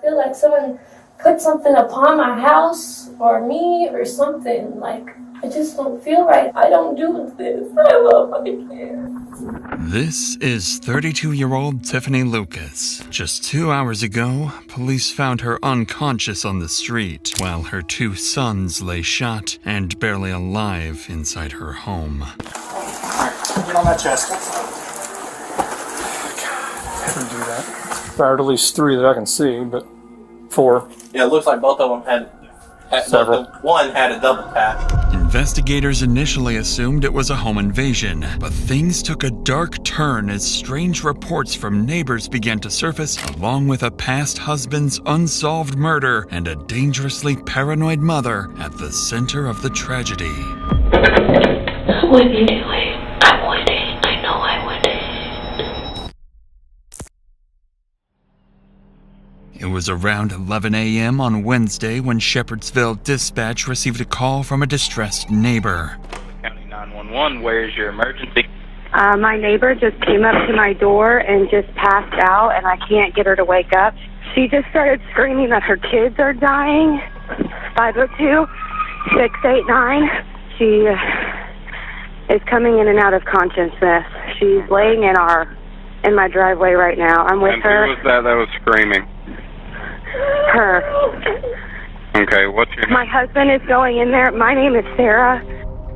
feel like someone put something upon my house or me or something. Like, I just don't feel right. I don't do this. I love my kids. This is 32-year-old Tiffany Lucas. Just 2 hours ago, police found her unconscious on the street, while her 2 sons lay shot and barely alive inside her home. Get on that chest. I didn't do that. Fired at least 3 that I can see, but 4. Yeah, it looks like both of them had Several. One had a double tap. Investigators initially assumed it was a home invasion, but things took a dark turn as strange reports from neighbors began to surface, along with a past husband's unsolved murder and a dangerously paranoid mother at the center of the tragedy. What are you doing? I want it. I know I want it. It was around 11 a.m. on Wednesday when Shepherdsville Dispatch received a call from a distressed neighbor. County 911, where's your emergency? My neighbor just came up to my door and just passed out, and I can't get her to wake up. She just started screaming that her kids are dying. 502-689. She is coming in and out of consciousness. She's laying in my driveway right now. I'm with her. And who was that was screaming? Her. Okay, what's your name? My husband is going in there. My name is Sarah.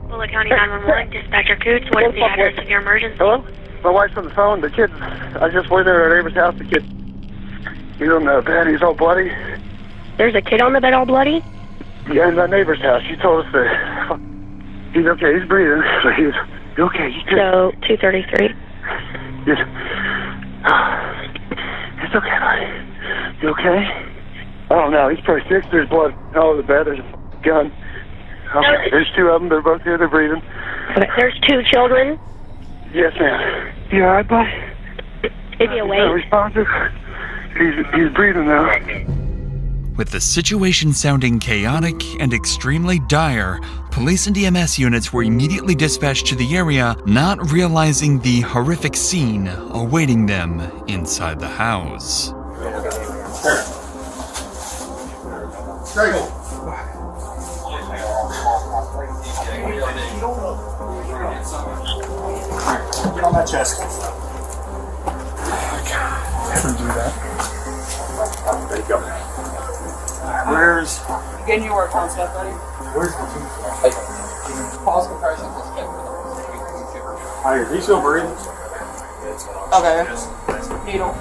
Bullitt County 911, Dispatcher Coots, what is the address of your emergency? Hello? My wife's on the phone. The kid, I just went there at our neighbor's house. The kid, he's on the bed. He's all bloody. There's a kid on the bed all bloody? Yeah, in the neighbor's house. She told us that he's okay. He's breathing. So he's okay. He's good. So, 233. Yes. It's okay, buddy. You okay? I don't know. He's pretty sick. There's blood all over the bed. There's a gun. Okay. There's 2 of them. They're both here. They're breathing. Okay. There's 2 children? Yes, ma'am. You all right, buddy? Is he awake? He's not responsive. He's breathing now. With the situation sounding chaotic and extremely dire, police and EMS units were immediately dispatched to the area, not realizing the horrific scene awaiting them inside the house. Get on that chest. I didn't do that. There you go. Where's... Getting your work on stuff, buddy. Where's the Pause compression. He's still breathing. Okay. Needle.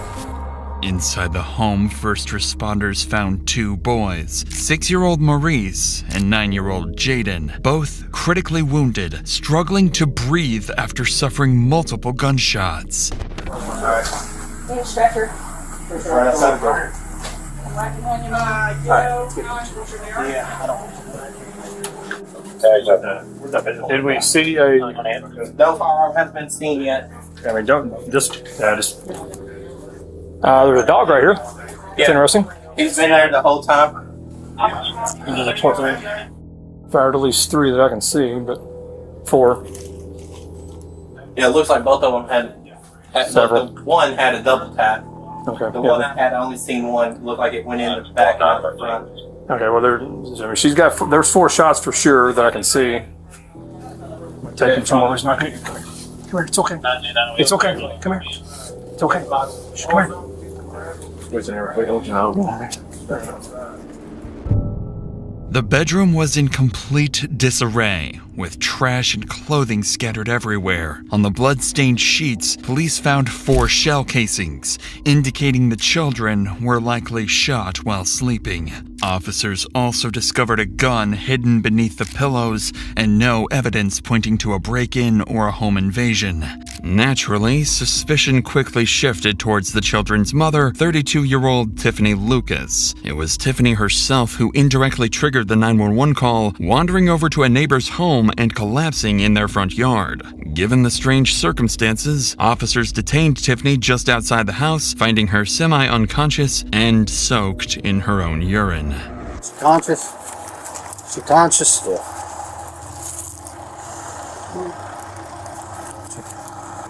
Inside the home, first responders found 2 boys, 6-year-old Maurice and 9-year-old Jaden, both critically wounded, struggling to breathe after suffering multiple gunshots. Alright. Stretcher. Right outside the door. Did we see a... No firearm has been seen yet. I mean, don't... Just... there's a dog right here. It's interesting. He's been there the whole time. Fired at least 3 that I can see, but 4. Yeah, it looks like both of them had Several. One had a double tap. Okay. The one I had only seen one looked like it went in the back and out the front. Okay, well, she's got... There's 4 shots for sure that I can see. Take him somewhere. He's not here. Come here. Come here. It's okay. It's okay. Come here. It's okay. Shh, come here. The bedroom was in complete disarray, with trash and clothing scattered everywhere. On the blood-stained sheets, police found 4 shell casings, indicating the children were likely shot while sleeping. Officers also discovered a gun hidden beneath the pillows and no evidence pointing to a break-in or a home invasion. Naturally, suspicion quickly shifted towards the children's mother, 32-year-old Tiffany Lucas. It was Tiffany herself who indirectly triggered the 911 call, wandering over to a neighbor's home and collapsing in their front yard. Given the strange circumstances, officers detained Tiffany just outside the house, finding her semi-unconscious and soaked in her own urine. She's conscious. She's conscious. Yeah.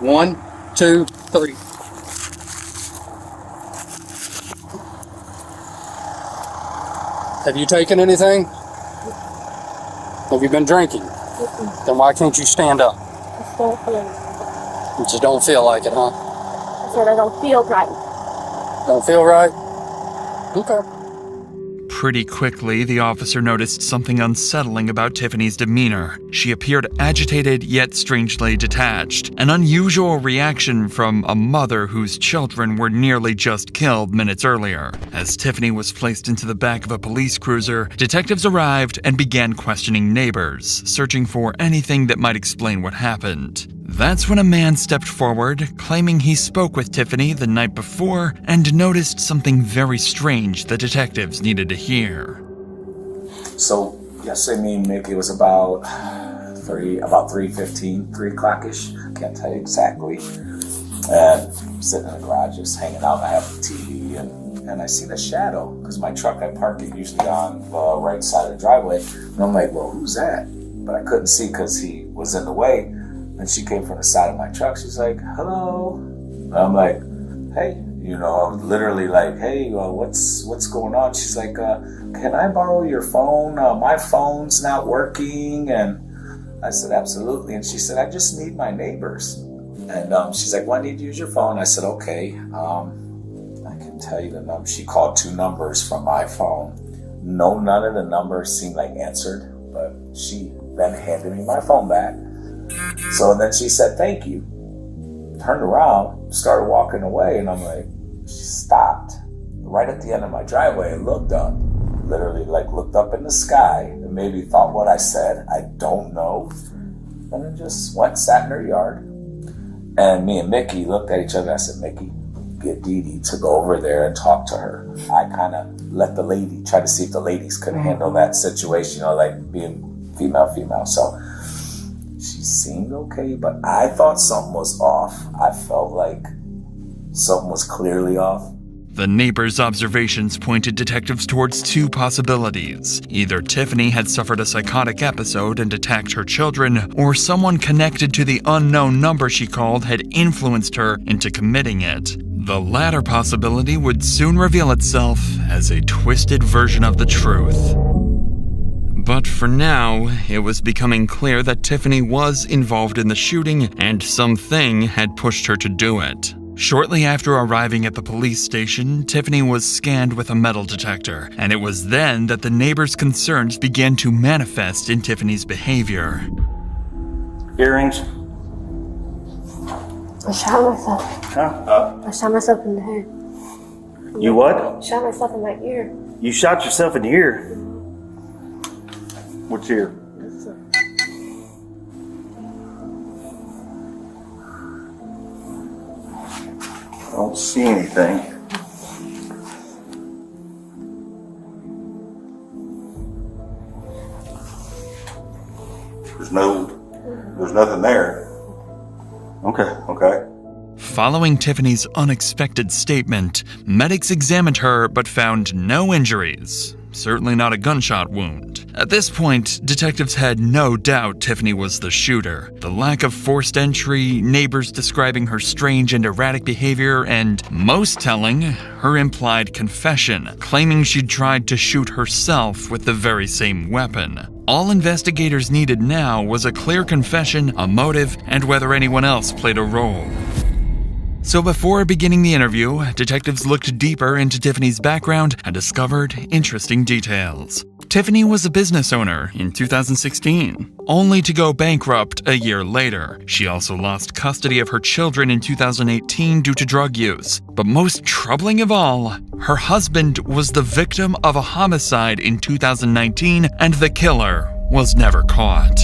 1, 2, 3. Have you taken anything? Have you been drinking? Then why can't you stand up? I don't feel like it. You just don't feel like it, huh? I said I don't feel right. Don't feel right? Okay. Pretty quickly, the officer noticed something unsettling about Tiffany's demeanor. She appeared agitated yet strangely detached, an unusual reaction from a mother whose children were nearly just killed minutes earlier. As Tiffany was placed into the back of a police cruiser, detectives arrived and began questioning neighbors, searching for anything that might explain what happened. That's when a man stepped forward, claiming he spoke with Tiffany the night before and noticed something very strange the detectives needed to hear. So yesterday, me and Mickey, was about 3:15, 3 o'clock-ish. I can't tell you exactly. And I'm sitting in the garage just hanging out. I have the TV and I see the shadow because my truck, I park it usually on the right side of the driveway. And I'm like, well, who's that? But I couldn't see because he was in the way. And she came from the side of my truck. She's like, hello. And I'm like, hey, I'm literally like, hey, what's going on? She's like, can I borrow your phone? My phone's not working. And I said, absolutely. And she said, I just need my neighbors. And she's like, well, I need to use your phone. I said, okay. I can tell you the number. She called 2 numbers from my phone. None of the numbers seemed like answered, but she then handed me my phone back. So then she said, thank you. Turned around, started walking away, and I'm like, she stopped right at the end of my driveway and looked up. Literally, looked up in the sky and maybe thought what I said. I don't know. And then just went, sat in her yard. And me and Mickey looked at each other. I said, Mickey, get Dee Dee to go over there and talk to her. I kind of let the lady, try to see if the ladies could handle that situation, being female. So she seemed okay, but I thought something was off. I felt like something was clearly off. The neighbors' observations pointed detectives towards 2 possibilities. Either Tiffany had suffered a psychotic episode and attacked her children, or someone connected to the unknown number she called had influenced her into committing it. The latter possibility would soon reveal itself as a twisted version of the truth. But for now, it was becoming clear that Tiffany was involved in the shooting and something had pushed her to do it. Shortly after arriving at the police station, Tiffany was scanned with a metal detector, and it was then that the neighbors' concerns began to manifest in Tiffany's behavior. Earrings? I shot myself. Huh? I shot myself in the head. You what? I shot myself in my ear. You shot yourself in the ear? Which ear? I don't see anything. There's nothing there. Okay. Following Tiffany's unexpected statement, medics examined her but found no injuries. Certainly not a gunshot wound. At this point, detectives had no doubt Tiffany was the shooter. The lack of forced entry, neighbors describing her strange and erratic behavior, and, most telling, her implied confession, claiming she'd tried to shoot herself with the very same weapon. All investigators needed now was a clear confession, a motive, and whether anyone else played a role. So before beginning the interview, detectives looked deeper into Tiffany's background and discovered interesting details. Tiffany was a business owner in 2016, only to go bankrupt a year later. She also lost custody of her children in 2018 due to drug use. But most troubling of all, her husband was the victim of a homicide in 2019, and the killer was never caught.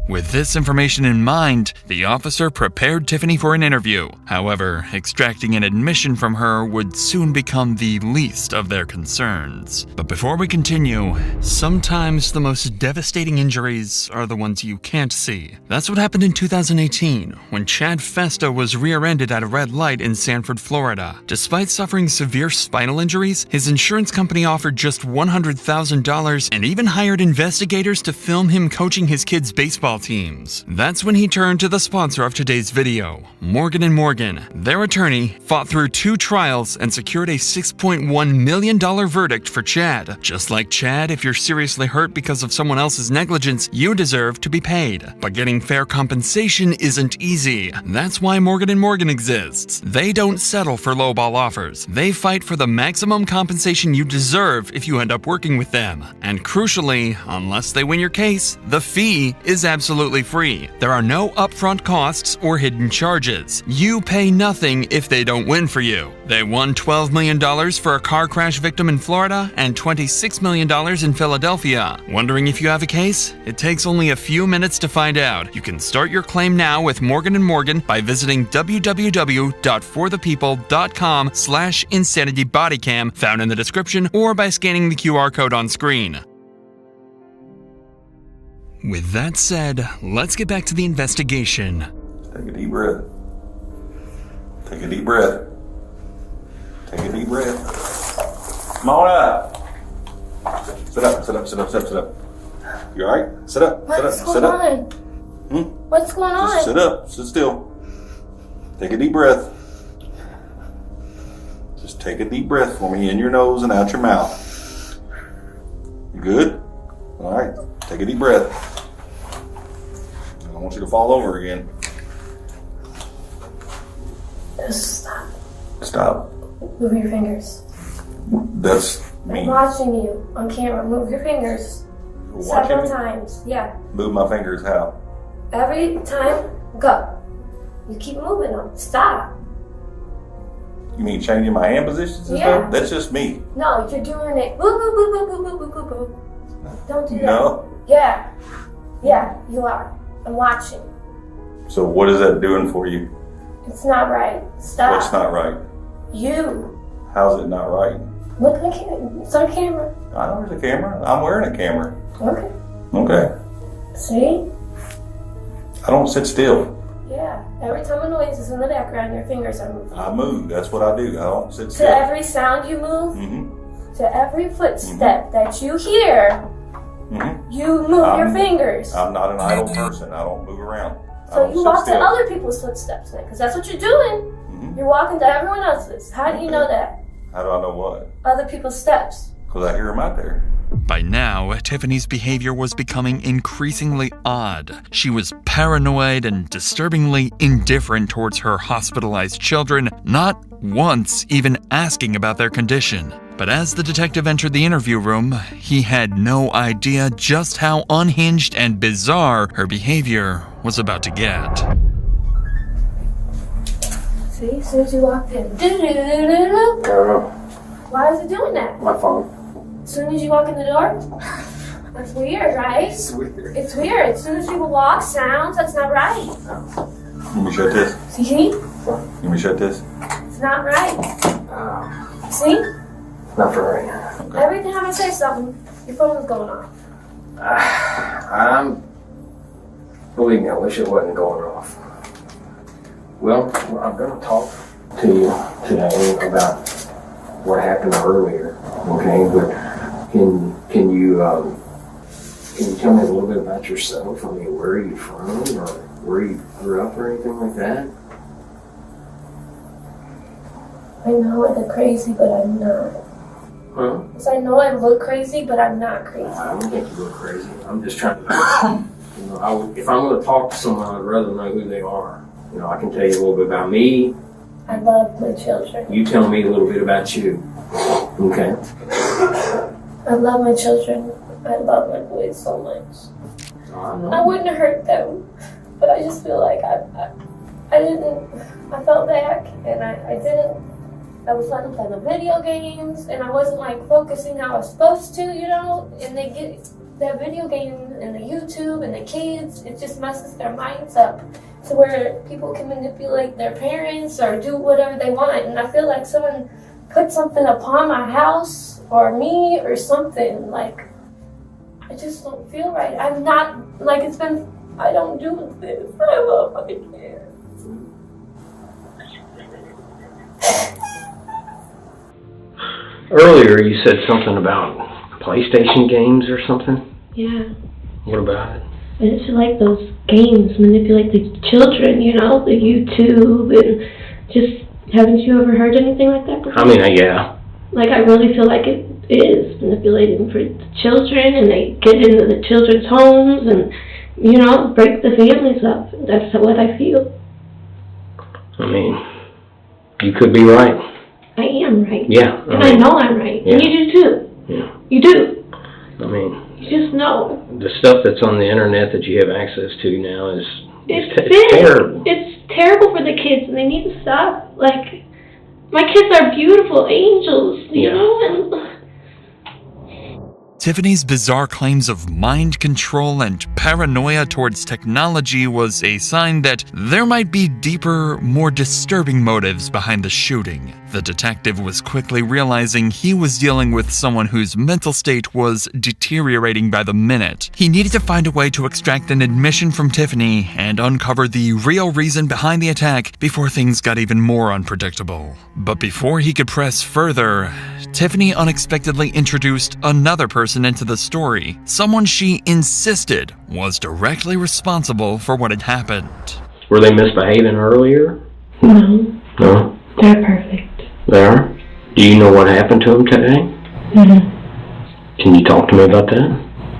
With this information in mind, the officer prepared Tiffany for an interview. However, extracting an admission from her would soon become the least of their concerns. But before we continue, sometimes the most devastating injuries are the ones you can't see. That's what happened in 2018, when Chad Festa was rear-ended at a red light in Sanford, Florida. Despite suffering severe spinal injuries, his insurance company offered just $100,000 and even hired investigators to film him coaching his kids' baseball football teams. That's when he turned to the sponsor of today's video, Morgan & Morgan. Their attorney fought through 2 trials and secured a $6.1 million verdict for Chad. Just like Chad, if you're seriously hurt because of someone else's negligence, you deserve to be paid. But getting fair compensation isn't easy. That's why Morgan & Morgan exists. They don't settle for lowball offers. They fight for the maximum compensation you deserve if you end up working with them. And crucially, unless they win your case, the fee is absolutely free. There are no upfront costs or hidden charges. You pay nothing if they don't win for you. They won $12 million for a car crash victim in Florida and $26 million in Philadelphia. Wondering if you have a case? It takes only a few minutes to find out. You can start your claim now with Morgan & Morgan by visiting www.forthepeople.com/insanitybodycam found in the description or by scanning the QR code on screen. With that said, let's get back to the investigation. Take a deep breath. Take a deep breath. Take a deep breath. Come on up. Sit up, sit up, sit up, sit up, sit up. You alright? Sit up, sit up, sit up. What's going on? Just sit up, sit still. Take a deep breath. Just take a deep breath for me in your nose and out your mouth. You good? Alright, take a deep breath. I don't want you to fall over again. Just stop. Stop. Move your fingers. That's me. I'm watching you on camera. Move your fingers. You're watching Several me? times. Yeah. Move my fingers how? Every time, go. You keep moving them. Stop. You mean changing my hand positions and Yeah. stuff? That's just me. No, you're doing it. Boo, boo, boo, boo, boo, boo, boo, boo, boo. Don't do that. No. Yeah. Yeah, you are. I'm watching. So what is that doing for you? It's not right. Stop. What's not right? You. How's it not right? Look at the camera. It's on camera. I know there's a camera. I'm wearing a camera. Okay. Okay. See? I don't sit still. Yeah. Every time a noise is in the background, your fingers are moving. I move. That's what I do. I don't sit To still. every sound you move, Mm-hmm. to every footstep that you hear, Mm-hmm. you move your fingers. I'm not an idle person. I don't move around. I So don't you sit walk to still. other people's footsteps then, because that's what you're doing. Mm-hmm. You're walking to everyone else's. How do you know that? How do I know what? Other people's steps. Because I hear them out there. By now, Tiffany's behavior was becoming increasingly odd. She was paranoid and disturbingly indifferent towards her hospitalized children, not once even asking about their condition. But as the detective entered the interview room, he had no idea just how unhinged and bizarre her behavior was about to get. See, as soon as you walked in. Do-do-do-do-do. Why is it doing that? My phone. As soon as you walk in the door? That's weird, right? It's weird. It's weird. As soon as people walk, sounds, that's not right. Let me shut this. See? Let me shut this. It's not right. See? Not for right now. Every time I say something, your phone's going off. Believe me, I wish it wasn't going off. Well, I'm going to talk to you today about what happened earlier, okay? But can you tell me a little bit about yourself? I mean, where are you from, or where you grew up, or anything like that? I know I look crazy, but I'm not. Huh? So I know I look crazy, but I'm not crazy. I don't think you look crazy. I'm just trying to, if I'm going to talk to someone, I'd rather know who they are. You know, I can tell you a little bit about me. I love my children. You tell me a little bit about you. Okay. I love my children. I love my boys so much. I wouldn't hurt them, but I just feel like I felt back and I was letting them play the video games and I wasn't like focusing how I was supposed to, you know, and they get that video game and the YouTube and the kids, it just messes their minds up to where people can manipulate their parents or do whatever they want. And I feel like someone put something upon my house or me or something, like I just don't feel right. I'm not, like it's been, I don't do this. I love my kids. Earlier you said something about PlayStation games or something? Yeah. What about it? I just feel like those games manipulate the children, you know, the YouTube, and just, haven't you ever heard anything like that before? I mean, yeah. Like, I really feel like it is manipulating for the children, and they get into the children's homes and, you know, break the families up. That's what I feel. I mean, you could be right. I am right. Yeah. And I know I'm right. Yeah. And you do too. Yeah. You do. I mean, you just know. The stuff that's on the internet that you have access to now is it's terrible. It's terrible for the kids, and they need to stop. Like, my kids are beautiful angels, you know, and Tiffany's bizarre claims of mind control and paranoia towards technology was a sign that there might be deeper, more disturbing motives behind the shooting. The detective was quickly realizing he was dealing with someone whose mental state was deteriorating by the minute. He needed to find a way to extract an admission from Tiffany and uncover the real reason behind the attack before things got even more unpredictable. But before he could press further, Tiffany unexpectedly introduced another person into the story, someone she insisted was directly responsible for what had happened. Were they misbehaving earlier? No. No? They're perfect. They are? Do you know what happened to them today? Mm-hmm. Can you talk to me about that?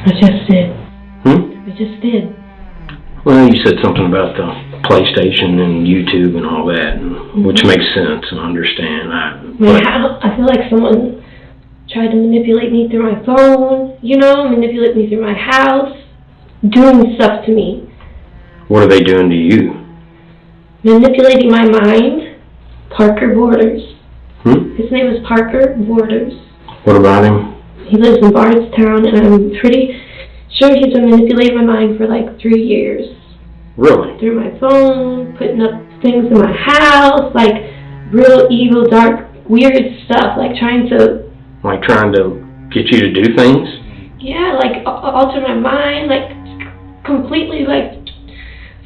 I just did. I just did. Well, you said something about the PlayStation and YouTube and all that, which makes sense and I understand. I feel like someone tried to manipulate me through my phone, you know, manipulate me through my house, doing stuff to me. What are they doing to you? Manipulating my mind. Parker Borders. His name is Parker Borders. What about him? He lives in Bardstown, and I'm pretty sure he's been manipulating my mind for like 3 years. Really? Through my phone, putting up things in my house, like real evil, dark, weird stuff, like trying to... Like trying to get you to do things? Yeah, like alter my mind, like completely like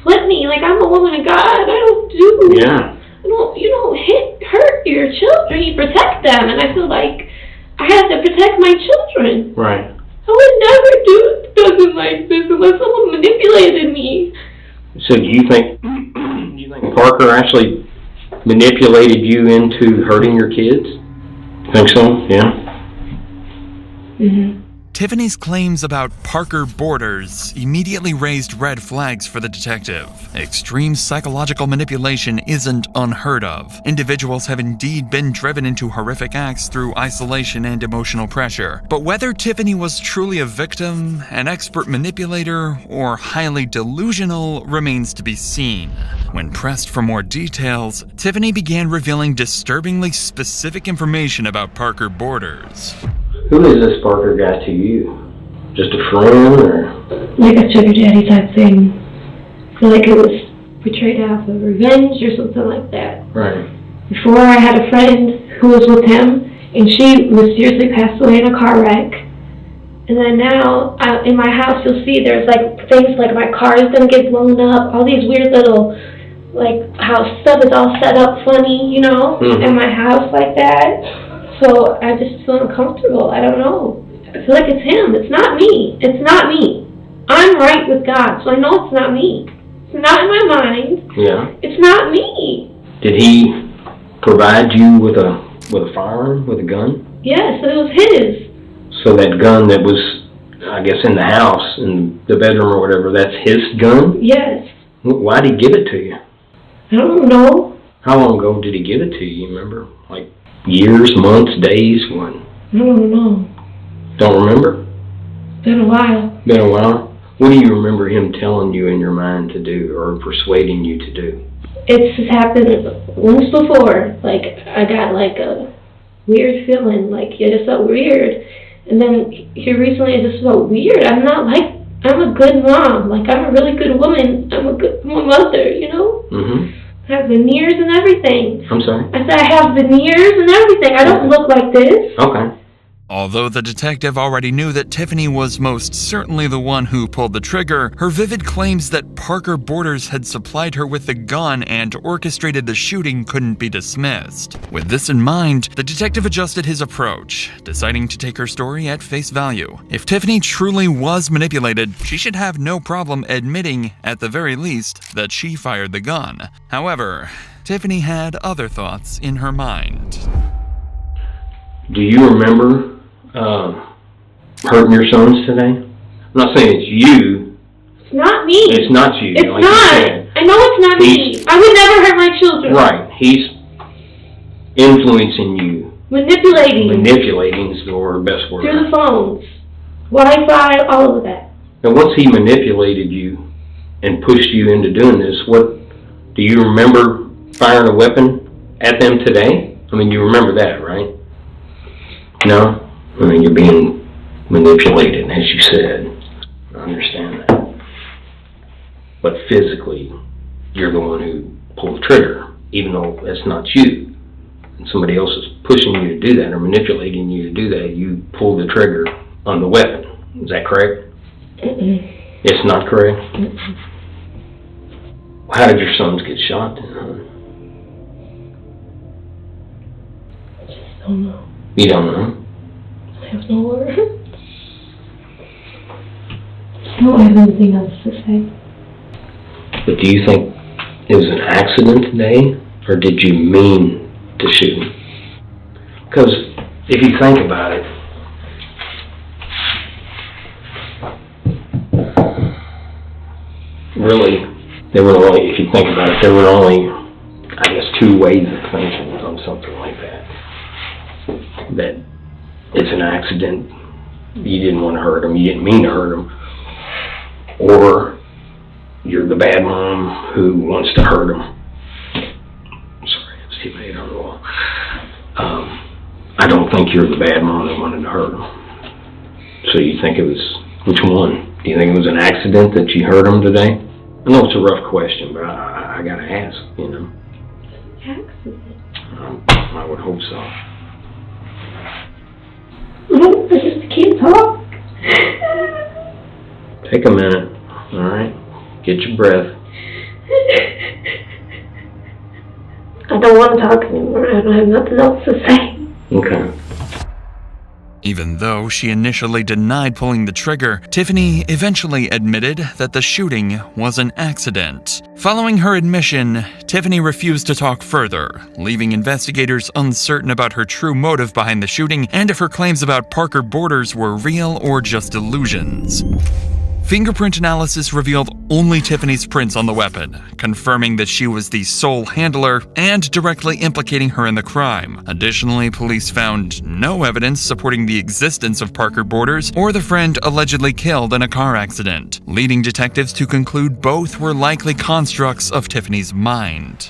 flip me, like I'm a woman of God, I don't do... Yeah. You don't hurt your children, you protect them, and I feel like I have to protect my children. Right. I would never do something like this unless someone manipulated me. So do you think Parker actually manipulated you into hurting your kids? Think so? Yeah. Mm-hmm. Tiffany's claims about Parker Borders immediately raised red flags for the detective. Extreme psychological manipulation isn't unheard of. Individuals have indeed been driven into horrific acts through isolation and emotional pressure. But whether Tiffany was truly a victim, an expert manipulator, or highly delusional remains to be seen. When pressed for more details, Tiffany began revealing disturbingly specific information about Parker Borders. Who is this Parker guy to you? Just a friend, or? Like a sugar daddy type thing. I feel like it was portrayed out of revenge or something like that. Right. Before, I had a friend who was with him, and she mysteriously passed away in a car wreck. And then now, in my house, you'll see there's like things like my car is gonna get blown up, all these weird little, like how stuff is all set up funny, you know, in my house like that. So I just feel uncomfortable. I don't know. I feel like it's him. It's not me. It's not me. I'm right with God, so I know it's not me. It's not in my mind. Yeah. It's not me. Did he provide you with a firearm, with a gun? Yes, it was his. So that gun that was, I guess, in the house, in the bedroom or whatever, that's his gun? Yes. Why did he give it to you? I don't know. How long ago did he give it to you? You remember? Like years, months, days, what? I don't know. Don't remember? Been a while. Been a while? What do you remember him telling you in your mind to do, or persuading you to do? It's happened once before. Like, I got like a weird feeling, like it just felt weird. And then here recently it just felt weird. I'm a good mom. Like, I'm a really good woman. I'm a good mother, you know? Mm-hmm. I have veneers and everything. I'm sorry? I said I have veneers and everything. I don't look like this. Okay. Although the detective already knew that Tiffany was most certainly the one who pulled the trigger, her vivid claims that Parker Borders had supplied her with the gun and orchestrated the shooting couldn't be dismissed. With this in mind, the detective adjusted his approach, deciding to take her story at face value. If Tiffany truly was manipulated, she should have no problem admitting, at the very least, that she fired the gun. However, Tiffany had other thoughts in her mind. Do you remember hurting your sons today? I'm not saying it's you. It's not me. It's not you. It's like not. I know it's not me. I would never hurt my children. Right. He's influencing you. Manipulating. Manipulating is the best word. Through the phones. Wi-Fi, all of that. Now, once he manipulated you and pushed you into doing this, do you remember firing a weapon at them today? I mean, you remember that, right? No? I mean, you're being manipulated, as you said. I understand that. But physically, you're the one who pulled the trigger, even though that's not you. And somebody else is pushing you to do that or manipulating you to do that. You pulled the trigger on the weapon. Is that correct? It's not correct? How did your sons get shot then, huh? I just don't know. You don't know? I have no words. I don't have anything else to say. But do you think it was an accident today, or did you mean to shoot him? Because if you think about it, really, if you think about it, there were only, I guess, two ways of thinking on something like that. That it's an accident, you didn't want to hurt him, you didn't mean to hurt him, or you're the bad mom who wants to hurt him. Sorry, it's too late on the wall. I don't think you're the bad mom that wanted to hurt him. So you think it was, which one? Do you think it was an accident that you hurt him today? I know it's a rough question, but I gotta ask, you know. Accident? I would hope so. I just can't talk. Take a minute, alright? Get your breath. I don't want to talk anymore. I don't have nothing else to say. Okay. Even though she initially denied pulling the trigger, Tiffany eventually admitted that the shooting was an accident. Following her admission, Tiffany refused to talk further, leaving investigators uncertain about her true motive behind the shooting and if her claims about Parker Borders were real or just illusions. Fingerprint analysis revealed only Tiffany's prints on the weapon, confirming that she was the sole handler and directly implicating her in the crime. Additionally, police found no evidence supporting the existence of Parker Borders or the friend allegedly killed in a car accident, leading detectives to conclude both were likely constructs of Tiffany's mind.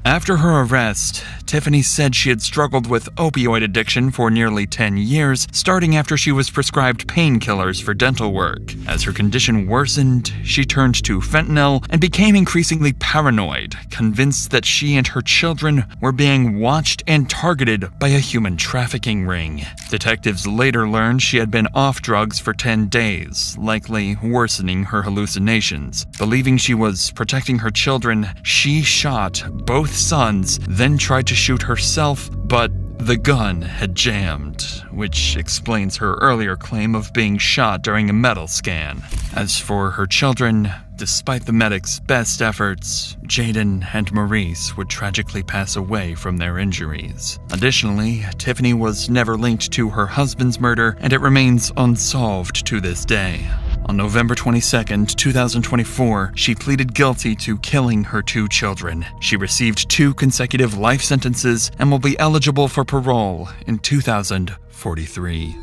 After her arrest, Tiffany said she had struggled with opioid addiction for nearly 10 years, starting after she was prescribed painkillers for dental work. As her condition worsened, she turned to fentanyl and became increasingly paranoid, convinced that she and her children were being watched and targeted by a human trafficking ring. Detectives later learned she had been off drugs for 10 days, likely worsening her hallucinations. Believing she was protecting her children, she shot both sons, then tried to shoot herself, but the gun had jammed, which explains her earlier claim of being shot during a metal scan. As for her children, despite the medics' best efforts, Jaden and Maurice would tragically pass away from their injuries. Additionally, Tiffany was never linked to her husband's murder, and it remains unsolved to this day. On November 22, 2024, she pleaded guilty to killing her 2 children. She received 2 consecutive life sentences and will be eligible for parole in 2043.